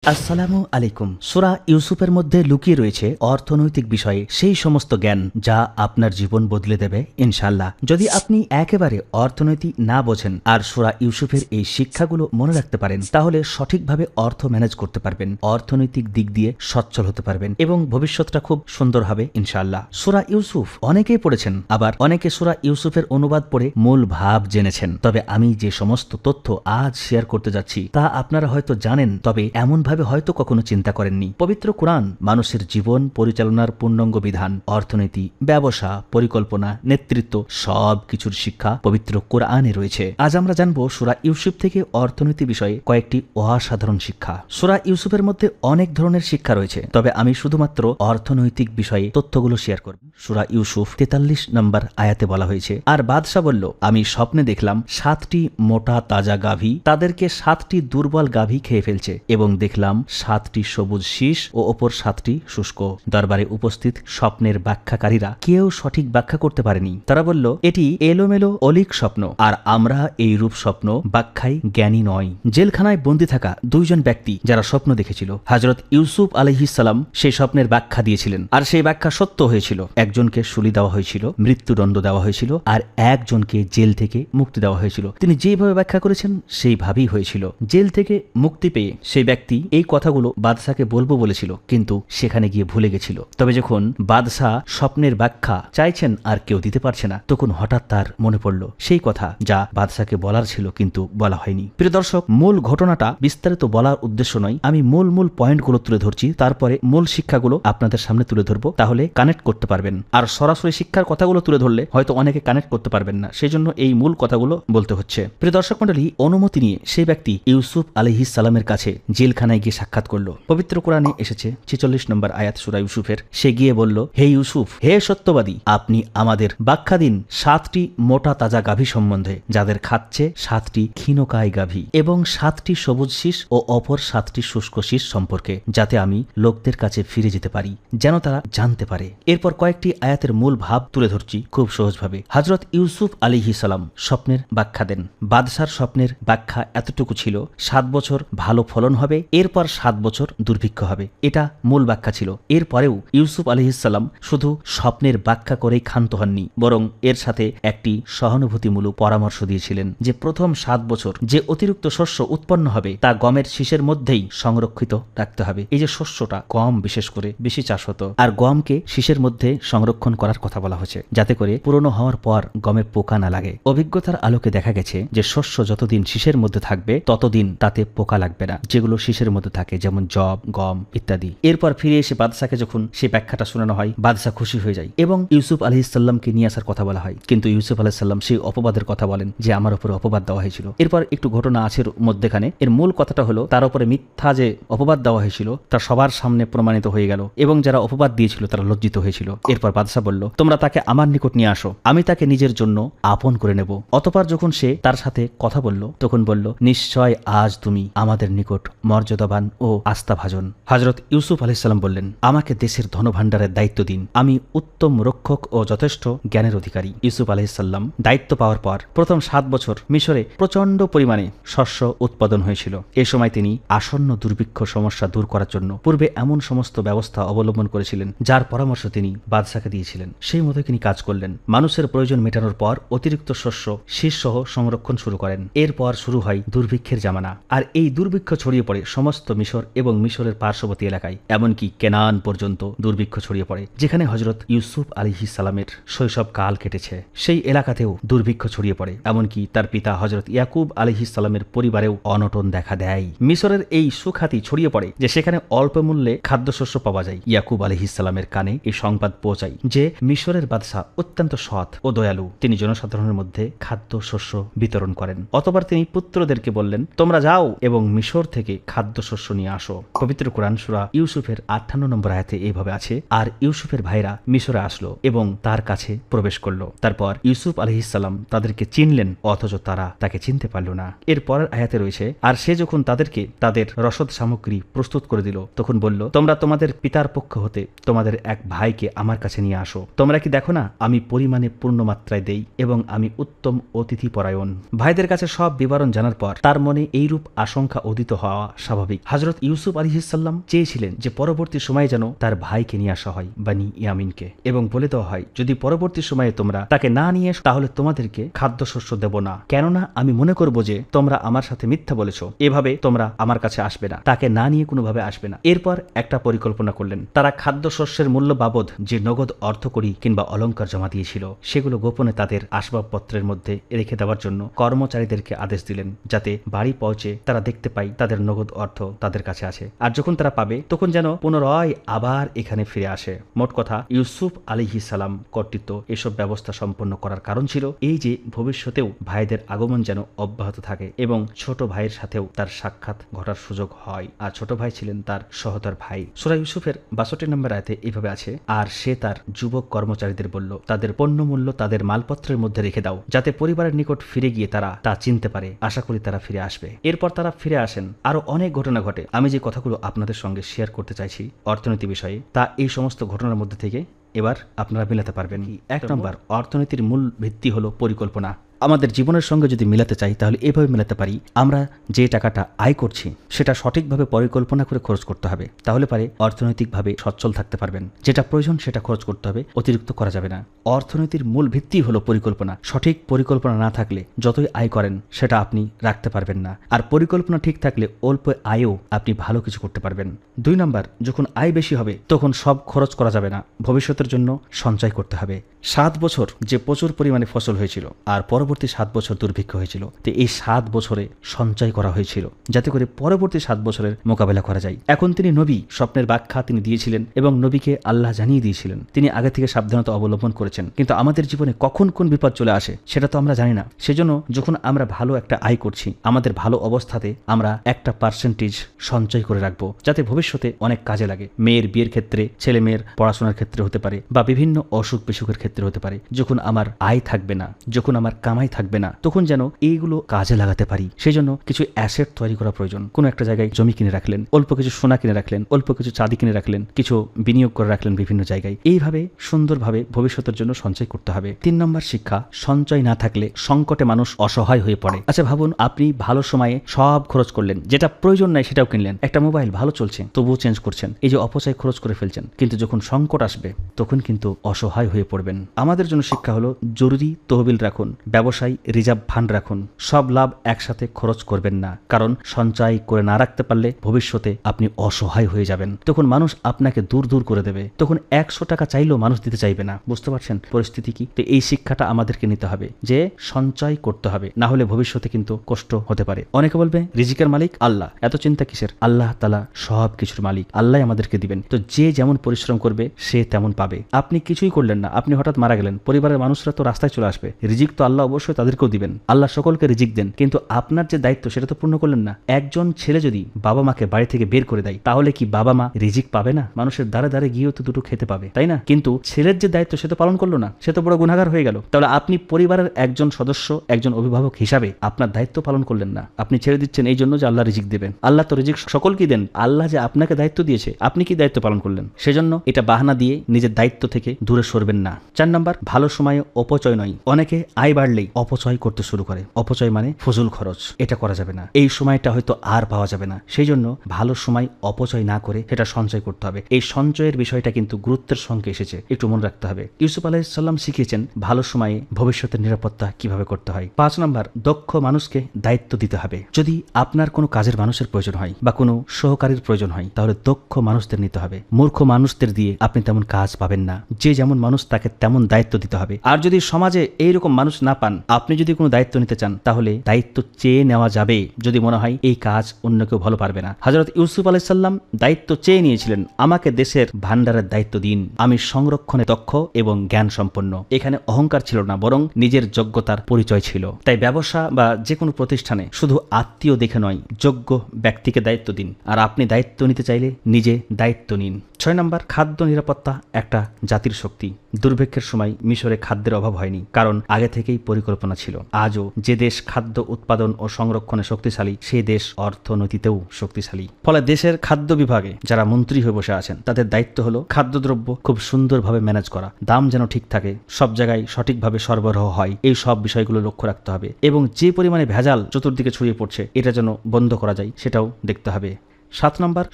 আসসালামু আলাইকুম। সূরা ইউসুফের মধ্যে লুকিয়ে রয়েছে অর্থনৈতিক বিষয়ে সেই সমস্ত জ্ঞান যা আপনার জীবন বদলে দেবে ইনশাআল্লাহ। যদি আপনি একেবারে অর্থনীতি না বোঝেন আর সূরা ইউসুফের এই শিক্ষাগুলো মনে রাখতে পারেন, তাহলে সঠিকভাবে অর্থ ম্যানেজ করতে পারবেন, অর্থনৈতিক দিক দিয়ে সচ্ছল হতে পারবেন এবং ভবিষ্যৎটা খুব সুন্দর হবে ইনশাআল্লাহ। সূরা ইউসুফ অনেকেই পড়েছেন, আবার অনেকে সূরা ইউসুফের অনুবাদ পড়ে মূল ভাব জেনেছেন। তবে আমি যে সমস্ত তথ্য আজ শেয়ার করতে যাচ্ছি তা আপনারা হয়তো জানেন, তবে এমন ভাবে হয়তো কখনো চিন্তা করেননি। পবিত্র কোরআন মানুষের জীবন পরিচালনার পূর্ণাঙ্গ বিধান, অর্থনীতি, ব্যবসা, পরিকল্পনা, নেতৃত্ব সব কিছুর শিক্ষা পবিত্র কোরআনে রয়েছে। আজ আমরা জানবো সূরা ইউসুফ থেকে অর্থনীতি বিষয়ে কয়েকটি অসাধারণ শিক্ষা। সূরা ইউসুফের মধ্যে অনেক ধরনের শিক্ষা রয়েছে, তবে আমি শুধুমাত্র অর্থনৈতিক বিষয়ে তথ্যগুলো শেয়ার করব। সূরা ইউসুফ 43 নম্বর আয়াতে বলা হয়েছে, আর বাদশা বলল, আমি স্বপ্নে দেখলাম 7টি মোটা তাজা গাভী তাদেরকে 7টি দুর্বল গাভী খেয়ে ফেলছে, এবং দেখলাম 7টি সবুজ শীষ ও ওপর 7টি শুষ্ক। দরবারে উপস্থিত স্বপ্নের ব্যাখ্যাকারীরা কেউ সঠিক ব্যাখ্যা করতে পারেনি। তারা বলল, এটি এলোমেলো অলিক স্বপ্ন, আর আমরা এই রূপ স্বপ্ন ব্যাখ্যায় জ্ঞানী নয়। জেলখানায় বন্দী থাকা দুইজন ব্যক্তি যারা স্বপ্ন দেখেছিল, হযরত ইউসুফ আলাইহিস সালাম সেই স্বপ্নের ব্যাখ্যা দিয়েছিলেন, আর সেই ব্যাখ্যা সত্য হয়েছিল। একজনকে শুলি দেওয়া হয়েছিল, মৃত্যুদণ্ড দেওয়া হয়েছিল, আর একজনকে জেল থেকে মুক্তি দেওয়া হয়েছিল। তিনি যেভাবে ব্যাখ্যা করেছেন সেইভাবেই হয়েছিল। জেল থেকে মুক্তি পেয়ে সেই ব্যক্তি এই কথাগুলো বাদশাকে বলবো বলেছিল, কিন্তু সেখানে গিয়ে ভুলে গেছিল। তবে যখন বাদশাহ স্বপ্নের ব্যাখ্যা চাইছেন আর কেউ দিতে পারছে না, তখন হঠাৎ তার মনে পড়ল সেই কথা যা বাদশাকে বলার ছিল কিন্তু বলা হয়নি। প্রিয় দর্শক, মূল ঘটনাটা বিস্তারিত বলার উদ্দেশ্য নয়, আমি মূল পয়েন্টগুলো তুলে ধরছি, তারপরে মূল শিক্ষাগুলো আপনাদের সামনে তুলে ধরবো, তাহলে কানেক্ট করতে পারবেন। আর সরাসরি শিক্ষার কথাগুলো তুলে ধরলে হয়তো অনেকে কানেক্ট করতে পারবেন না, সেই জন্য এই মূল কথাগুলো বলতে হচ্ছে। প্রিয় দর্শক মণ্ডলী, অনুমতি নিয়ে সেই ব্যক্তি ইউসুফ আলাইহিস সালামের কাছে জেলখানায় গিয়ে সাক্ষাৎ করলো। পবিত্র কোরআনে এসেছে 46 নম্বর আয়াত সূরা ইউসুফের। সে গিয়ে বলল, হে ইউসুফ, হে সত্যবাদী, আপনি আমাদের ব্যাখ্যা দিন 7টি মোটা তাজা গাভী সম্বন্ধে, যাদের খাচ্ছে 7টি ক্ষীণকায় গাভী, এবং 7টি সবুজ শীষ ও অপর 7টি শুষ্ক শীষ সম্পর্কে, যাতে আমি লোকদের কাছে ফিরে যেতে পারি, যেন তারা জানতে পারে। এরপর কয়েকটি আয়াতের মূল ভাব তুলে ধরছি খুব সহজভাবে। হযরত ইউসুফ আলাইহিস সালাম স্বপ্নের ব্যাখ্যা দেন। বাদশার স্বপ্নের ব্যাখ্যা এতটুকু ছিল, 7 বছর ভালো ফলন হবে, এরপর 7 বছর দুর্ভিক্ষ হবে। এটা মূল ব্যাখ্যা ছিল। এরপরেও ইউসুফ আলাইহিস সালাম শুধু স্বপ্নের ব্যাখ্যা করেই ক্ষান্ত হননি, বরং এর সাথে একটি সহানুভূতিমূলক পরামর্শ দিয়েছিলেন যে প্রথম 7 বছর যে অতিরিক্ত শস্য উৎপন্ন হবে তা গমের শীষের মধ্যেই সংরক্ষিত রাখতে হবে। এই যে শস্যটা, গম বিশেষ করে বেশি চাষ হতো, আর গমকে শীষের মধ্যে সংরক্ষণ করার কথা বলা হয়েছে, যাতে করে পুরনো হওয়ার পর গমে পোকা না লাগে। অভিজ্ঞতার আলোকে দেখা গেছে যে শস্য যতদিন শীষের মধ্যে থাকবে ততদিন তাতে পোকা লাগবে না, যেগুলো শীষের মধ্যে থাকে, যেমন জব, গম ইত্যাদি। এরপর ফিরে এসে বাদশাকে যখন সেই ব্যাখ্যাটা শোনানো হয়, বাদশা খুশি হয়ে যায় এবং ইউসুফ আলাইহিস সালামকে নিয়ে আসার কথা বলা হয়। কিন্তু ইউসুফ আলাইহিস সালাম সেই অপবাদের কথা বলেন যে আমার উপরে অপবাদ দেওয়া হয়েছিল। এরপর একটু ঘটনা আছে মধ্যখানে। এর মূল কথাটা হলো, তার উপরে মিথ্যা যে অপবাদ দেওয়া হয়েছিল তা সবার সামনে প্রমাণিত হয়ে গেল, এবং যারা অপবাদ দিয়েছিল তারা লজ্জিত হয়েছিল। এরপর বাদশা বলল, তোমরা তাকে আমার নিকট নিয়ে আসো, আমি তাকে নিজের জন্য আপন করে নেব। অতঃপর যখন সে তার সাথে কথা বলল, তখন বলল, নিশ্চয় আজ তুমি আমাদের নিকট মর্যাদাবান ও আস্থাভাজন। হযরত ইউসুফ আলাইহিস সালাম বললেন, আমাকে দেশের ধনভাণ্ডারের দায়িত্ব দিন, আমি উত্তম রক্ষক ও যথেষ্ট জ্ঞানের অধিকারী। ইউসুফ আলাইহিস সালাম দায়িত্ব পাওয়ার পর প্রথম 7 বছর মিশরে প্রচন্ড পরিমাণে শস্য উৎপাদন হয়েছিল। এ সময় তিনি আসন্ন দুর্ভিক্ষ সমস্যা দূর করার জন্য পূর্বে এমন সমস্ত ব্যবস্থা অবলম্বন করেছিলেন যার পরামর্শ তিনি বাদশাকে দিয়েছিলেন। সেই মতো তিনি কাজ করলেন। মানুষের প্রয়োজন মেটানোর পর অতিরিক্ত শস্য শীষ সহ সংরক্ষণ শুরু করেন। এরপর শুরু হয় দুর্ভিক্ষের জামানা, আর এই দুর্ভিক্ষ ছড়িয়ে পড়ে সমস্ত মিশর এবং মিশরের পার্শ্ববর্তী এলাকায়, এমনকি কেনান পর্যন্ত দুর্ভিক্ষ ছড়িয়ে পড়ে, যেখানে হযরত ইউসুফ আলাইহিস সালামের শৈশব কাল কেটেছে। সেই এলাকাতেও দুর্ভিক্ষ ছড়িয়ে পড়ে, এমনকি তার পিতা হযরত ইয়াকুব আলাইহিস সালামের পরিবারেও অনটন দেখা দেয়। মিশরের এই সুখ্যাতি ছড়িয়ে পড়ে যে সেখানে অল্প মূল্যে খাদ্যশস্য পাওয়া যায়। ইয়াকুব আলাইহিস সালামের কানে এই সংবাদ পৌঁছায় যে মিশরের বাদশা অত্যন্ত সৎ ও দয়ালু, তিনি জনসাধারণের মধ্যে খাদ্যশস্য বিতরণ করেন। অতঃপর তিনি পুত্রদেরকে বললেন, তোমরা যাও এবং মিশর থেকে খাদ্যশস্য নিয়ে আসো। পবিত্র কোরআন সূরা ইউসুফের 58 নম্বর আয়াতে এইভাবে আছে, আর ইউসুফের ভাইরা মিশরে আসলো এবং তার কাছে প্রবেশ করলো। তারপর ইউসুফ আলাইহিস সালাম তাদেরকে চিনলেন, অথচ তারা তাকে চিনতে পারল না। এর পরের আয়াতে রয়েছে, আর সে যখন তাদেরকে তাদের রসদ সামগ্রী প্রস্তুত করে দিল, তখন বলল, তোমরা তোমাদের পিতার পক্ষ হতে তোমাদের এক ভাইকে আমার কাছে নিয়ে আসো। তোমরা কি দেখো না আমি পরিমাণে পূর্ণ মাত্রায় দেই এবং আমি উত্তম অতিথি পরায়ণ। ভাইদের কাছে সব বিবরণ জানার পর তার মনে এইরূপ আশঙ্কা উদিত হওয়া স্বাভাবিক। স্বাভাবিক। হযরত ইউসুফ আলাইহিসসালাম চেয়েছিলেন যে পরবর্তী সময়ে যেন তার ভাইকে নিয়ে আসা হয়, বানি ইয়ামিনকে, এবং বলে দেওয়া হয় যদি পরবর্তী সময়ে তোমরা তাকে না নিয়ে এসো তাহলে তোমাদেরকে খাদ্যশস্য দেব না, কেননা আমি মনে করব যে তোমরা আমার সাথে মিথ্যা বলেছো, এভাবে তোমরা আমার কাছে আসবে না, তাকে না নিয়ে কোনোভাবে আসবে না। এরপর একটা পরিকল্পনা করলেন। তারা খাদ্যশস্যের মূল্য বাবদ যে নগদ অর্থকড়ি কিংবা অলংকার জমা দিয়েছিল সেগুলো গোপনে তাদের আসবাবপত্রের মধ্যে রেখে দেওয়ার জন্য কর্মচারীদেরকে আদেশ দিলেন, যাতে বাড়ি পৌঁছে তারা দেখতে পায় তাদের নগদ অর্থ তাদের কাছে আছে, আর যখন তারা পাবে তখন যেন পুনরায় আবার এখানে ফিরে আসে। মোট কথা ইউসুফ আলাইহিস সালাম কর্তৃত্ব এসব ব্যবস্থা সম্পন্ন করার কারণ ছিল এই যে ভবিষ্যতেও ভাইদের আগমন যেন অব্যাহত থাকে এবং ছোট ভাইয়ের সাথেও তার সাক্ষাৎ ঘটার সুযোগ হয়। আর ছোট ভাই ছিলেন তার সহোদর ভাই। সূরা ইউসুফের 62 নম্বর আয়াতে এইভাবে আছে, আর সে তার যুবক কর্মচারীদের বলল, তাদের পণ্য মূল্য তাদের মালপত্রের মধ্যে রেখে দাও, যাতে পরিবারের নিকট ফিরে গিয়ে তারা তা চিনতে পারে। আশা করি তারা ফিরে আসবে। এরপর তারা ফিরে আসেন। আরো অনেক ঘটনা ঘটে। আমি যে কথাগুলো আপনাদের সঙ্গে শেয়ার করতে চাইছি অর্থনীতি বিষয়ে, তা এই সমস্ত ঘটনার মধ্যে থেকে এবার আপনারা মিলাতে পারবেন। 1 নম্বর, অর্থনীতির মূল ভিত্তি হলো পরিকল্পনা। আমাদের জীবনের সঙ্গে যদি মিলাতে চাই তাহলে এভাবে মিলাতে পারি, আমরা যে টাকাটা আয় করছি সেটা সঠিকভাবে পরিকল্পনা করে খরচ করতে হবে, তাহলে পারে অর্থনৈতিকভাবে সচ্ছল থাকতে পারবেন। যেটা প্রয়োজন সেটা খরচ করতে হবে, অতিরিক্ত করা যাবে না। অর্থনীতির মূল ভিত্তি হলো পরিকল্পনা। সঠিক পরিকল্পনা না থাকলে যতই আয় করেন সেটা আপনি রাখতে পারবেন না, আর পরিকল্পনা ঠিক থাকলে অল্প আয়েও আপনি ভালো কিছু করতে পারবেন। 2 নম্বর, যখন আয় বেশি হবে তখন সব খরচ করা যাবে না, ভবিষ্যতের জন্য সঞ্চয় করতে হবে। 7 বছর যে প্রচুর পরিমাণে ফসল হয়েছিল আর পরবর্তী 7 বছর দুর্ভিক্ষ হয়েছিল, তো এই 7 বছরে সঞ্চয় করা হয়েছিল যাতে করে পরবর্তী 7 বছরের মোকাবেলা করা যায়। এখন তিনি নবী, স্বপ্নের ব্যাখ্যা তিনি দিয়েছিলেন এবং নবীকে আল্লাহ জানিয়ে দিয়েছিলেন। তিনি আগে থেকে সাবধানতা অবলম্বন করেছেন, কিন্তু আমাদের জীবনে কখন কোন বিপদ চলে আসে সেটা তো আমরা জানি না। সেজন্য যখন আমরা ভালো একটা আয় করছি, আমাদের ভালো অবস্থাতে আমরা একটা পার্সেন্টেজ সঞ্চয় করে রাখবো, যাতে ভবিষ্যতে অনেক কাজে লাগে। মেয়ের বিয়ের ক্ষেত্রে, ছেলে মেয়ের পড়াশোনার ক্ষেত্রে হতে পারে, বা বিভিন্ন অসুখ বিসুখের ক্ষেত্রে হতে পারে। যখন আমার আয় থাকবে না, যখন আমার কামাই থাকবে না, তখন যেন এইগুলো কাজে লাগাতে পারি। সেই জন্য কিছু অ্যাসেট তৈরি করা প্রয়োজন। কোনো একটা জায়গায় জমি কিনে রাখলেন, অল্প কিছু সোনা কিনে রাখলেন, অল্প কিছু চাঁদি কিনে রাখলেন, কিছু বিনিয়োগ করে রাখলেন বিভিন্ন জায়গায়। এইভাবে সুন্দরভাবে ভবিষ্যতের জন্য সঞ্চয় করতে হবে। 3 নম্বর শিক্ষা, সঞ্চয় না থাকলে সংকটে মানুষ অসহায় হয়ে পড়ে। আচ্ছা ভাবুন, আপনি ভালো সময়ে সব খরচ করলেন, যেটা প্রয়োজন নাই সেটাও কিনলেন। একটা মোবাইল ভালো চলছে তবুও চেঞ্জ করছেন, এই যে অপচয় খরচ করে ফেলছেন। কিন্তু যখন সংকট আসবে তখন কিন্তু অসহায় হয়ে পড়বেন। আমাদের জন্য শিক্ষা হলো জরুরি তহবিল রাখুন, ব্যবসায় রিজার্ভ ফান্ড রাখুন, সব লাভ একসাথে খরচ করবেন না, কারণ সঞ্চয় করে না রাখতে পারলে ভবিষ্যতে আপনি অসহায় হয়ে যাবেন। তখন মানুষ আপনাকে দূর দূর করে দেবে, তখন 100 টাকা চাইলেও মানুষ দিতে চাইবে না। বুঝতে পারছেন পরিস্থিতি কি? তো এই শিক্ষাটা আমাদেরকে নিতে হবে যে সঞ্চয় করতে হবে, না হলে ভবিষ্যতে কিন্তু কষ্ট হতে পারে। অনেকে বলবে রিজিকের মালিক আল্লাহ, এত চিন্তা কিসের? আল্লাহ তাআলা সব কিছুর মালিক, আল্লাহ আমাদেরকে দিবেন। তো যে যেমন পরিশ্রম করবে সে তেমন পাবে। আপনি কিছুই করলেন না, আপনি হঠাৎ মারা গেলেন, পরিবারের মানুষরা তো রাস্তায় চলে আসবে। রিজিক তো আল্লাহ অবশ্যই তাদেরকেও দিবেন, আল্লাহ সকলকে রিজিক দেন, কিন্তু আপনার যে দায়িত্ব সেটা তো পূর্ণ করলেন না। একজন ছেলে যদি বাবা মাকে বাড়ি থেকে বের করে দেয়, তাহলে কি বাবা মা রিজিক পাবে না? মানুষের দ্বারে দ্বারে গিয়েও তো দুটো খেতে পাবে, তাই না? কিন্তু ছেলের যে দায়িত্ব সে তো পালন করলো না, সে তো বড় গুনাহগার হয়ে গেল। তাহলে আপনি পরিবারের একজন সদস্য, একজন অভিভাবক হিসাবে আপনার দায়িত্ব পালন করলেন না। আপনি ছেড়ে দিচ্ছেন এই জন্য যে আল্লাহ রিজিক দেবেন। আল্লাহ তো রিজিক সকলকেই দেন, আল্লাহ যে আপনাকে দায়িত্ব দিয়েছে, আপনি কি দায়িত্ব পালন করলেন? সেজন্য এটা বাহানা দিয়ে নিজের দায়িত্ব থেকে দূরে সরবেন না। 4 নম্বর, ভালো সময়ে অপচয় নয়। অনেকে আয় বাড়লেই অপচয় করতে শুরু করে। অপচয় মানে ফজুল খরচ, এটা করা যাবে না। এই সময়টা হয়তো আর পাওয়া যাবে না, সেই জন্য ভালো সময় অপচয় না করে সেটা সঞ্চয় করতে হবে। এই সঞ্চয়ের বিষয়টা কিন্তু গুরুত্বের সঙ্গে এসেছে, একটু মনে রাখতে হবে। ইউসুফ আলাইহিস সালাম শিখিয়েছেন ভালো সময়ে ভবিষ্যতের নিরাপত্তা কিভাবে করতে হয়। 5 নম্বর, দক্ষ মানুষকে দায়িত্ব দিতে হবে। যদি আপনার কোনো কাজের মানুষের প্রয়োজন হয় বা কোনো সহকারীর প্রয়োজন হয়, তাহলে দক্ষ মানুষদের নিতে হবে। মূর্খ মানুষদের দিয়ে আপনি তেমন কাজ পাবেন না। যে যেমন মানুষ তাকে তেমন দায়িত্ব দিতে হবে। আর যদি সমাজে এইরকম মানুষ না পান, আপনি যদি কোনো দায়িত্ব নিতে চান, তাহলে দায়িত্ব চেয়ে নেওয়া যাবে যদি মনে হয় এই কাজ অন্য কেউ ভালো পারবে না। হযরত ইউসুফ আলাইহিস সালাম দায়িত্ব চেয়ে নিয়েছিলেন, আমাকে দেশের ভান্ডারের দায়িত্ব দিন, আমি সংরক্ষণে দক্ষ এবং জ্ঞান সম্পন্ন। এখানে অহংকার ছিল না, বরং নিজের যোগ্যতার পরিচয় ছিল। তাই ব্যবসা বা যে কোনো প্রতিষ্ঠানে শুধু আত্মীয় দেখে নয়, যোগ্য ব্যক্তিকে দায়িত্ব দিন। আর আপনি দায়িত্ব নিতে চাইলে নিজে দায়িত্ব নিন। 6 নম্বর, খাদ্য নিরাপত্তা একটা জাতির শক্তি। দুর্ভিক্ষের সময় মিশরে খাদ্যের অভাব হয়নি, কারণ আগে থেকেই পরিকল্পনা ছিল। আজও যে দেশ খাদ্য উৎপাদন ও সংরক্ষণে শক্তিশালী, সেই দেশ অর্থনীতিতেও শক্তিশালী। ফলে দেশের খাদ্য বিভাগে যারা মন্ত্রী হয়ে বসে আছেন, তাদের দায়িত্ব হলো খাদ্যদ্রব্য খুব সুন্দরভাবে ম্যানেজ করা, দাম যেন ঠিক থাকে, সব জায়গায় সঠিকভাবে সরবরাহ হয়, এই সব বিষয়গুলো লক্ষ্য রাখতে হবে। এবং যে পরিমাণে ভেজাল চতুর্দিকে ছড়িয়ে পড়ছে, এটা যেন বন্ধ করা যায় সেটাও দেখতে হবে। 7 নম্বর,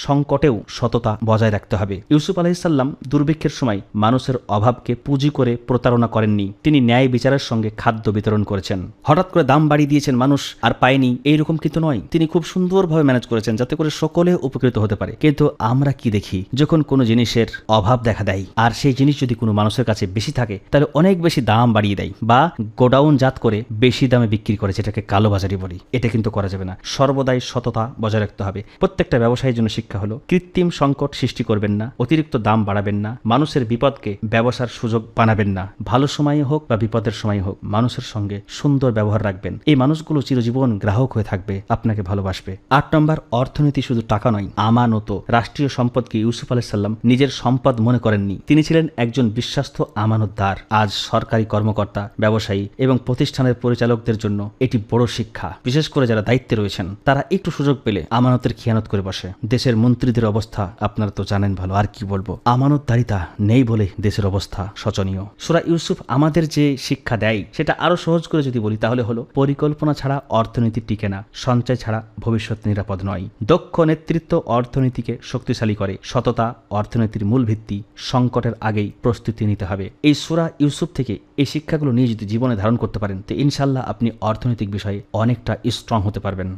সংকটেও সততা বজায় রাখতে হবে। ইউসুফ আলাইহিসসালাম দুর্ভিক্ষের সময় মানুষের অভাবকে পুঁজি করে প্রতারণা করেননি। তিনি ন্যায় বিচারের সঙ্গে খাদ্য বিতরণ করেছেন। হঠাৎ করে দাম বাড়িয়ে দিয়েছেন, মানুষ আর পায়নি, এইরকম কিন্তু নয়। তিনি খুব সুন্দরভাবে ম্যানেজ করেছেন যাতে করে সকলে উপকৃত হতে পারে। কিন্তু আমরা কি দেখি, যখন কোনো জিনিসের অভাব দেখা দেয় আর সেই জিনিস যদি কোনো মানুষের কাছে বেশি থাকে তাহলে অনেক বেশি দাম বাড়িয়ে দেয় বা গোডাউন জাত করে বেশি দামে বিক্রি করে, যেটাকে কালোবাজারি বলি। এটা কিন্তু করা যাবে না। সর্বদাই সততা বজায় রাখতে হবে। প্রত্যেকটা ব্যবসায়ীর জন্য শিক্ষা হলো, কৃত্রিম সংকট সৃষ্টি করবেন না, অতিরিক্ত দাম বাড়াবেন না, মানুষের বিপদকে ব্যবসার সুযোগ বানাবেন না। ভালো সময়ে হোক বা বিপদের সময় হোক মানুষের সঙ্গে সুন্দর ব্যবহার রাখবেন। এই মানুষগুলো চিরজীবন গ্রাহক হয়ে থাকবে, আপনাকে ভালোবাসবে। 8 নম্বর, অর্থনীতি শুধু টাকা নয়, আমানত। রাষ্ট্রীয় সম্পদকে ইউসুফ আলাইহিসসালাম নিজের সম্পদ মনে করেননি। তিনি ছিলেন একজন বিশ্বাস্ত আমানতদার। আজ সরকারি কর্মকর্তা, ব্যবসায়ী এবং প্রতিষ্ঠানের পরিচালকদের জন্য এটি বড় শিক্ষা। বিশেষ করে যারা দায়িত্বে রয়েছেন তারা একটু সুযোগ পেলে আমানতের খেয়ানত করে বসে। দেশের মন্ত্রীদের অবস্থা আপনারা তো জানেন ভালো, আর কি বলবো। আমানতদারিতা নেই বলে দেশের অবস্থা শোচনীয়। সূরা ইউসুফ আমাদের যে শিক্ষা দেয় সেটা আরো সহজ করে যদি বলি তাহলে হলো, পরিকল্পনা ছাড়া অর্থনীতি টিকে না, সঞ্চয় ছাড়া ভবিষ্যৎ নিরাপদ নয়। দক্ষ নেতৃত্ব অর্থনীতিকে শক্তিশালী করে, সততা অর্থনীতির মূল ভিত্তি। সংকটের আগেই প্রস্তুতি নিতে হবে। এই সূরা ইউসুফ থেকে এই শিক্ষাগুলো নিয়ে যদি জীবনে ধারণ করতে পারেন তো ইনশাল্লাহ আপনি অর্থনৈতিক বিষয়ে অনেকটা স্ট্রং হতে পারবেন।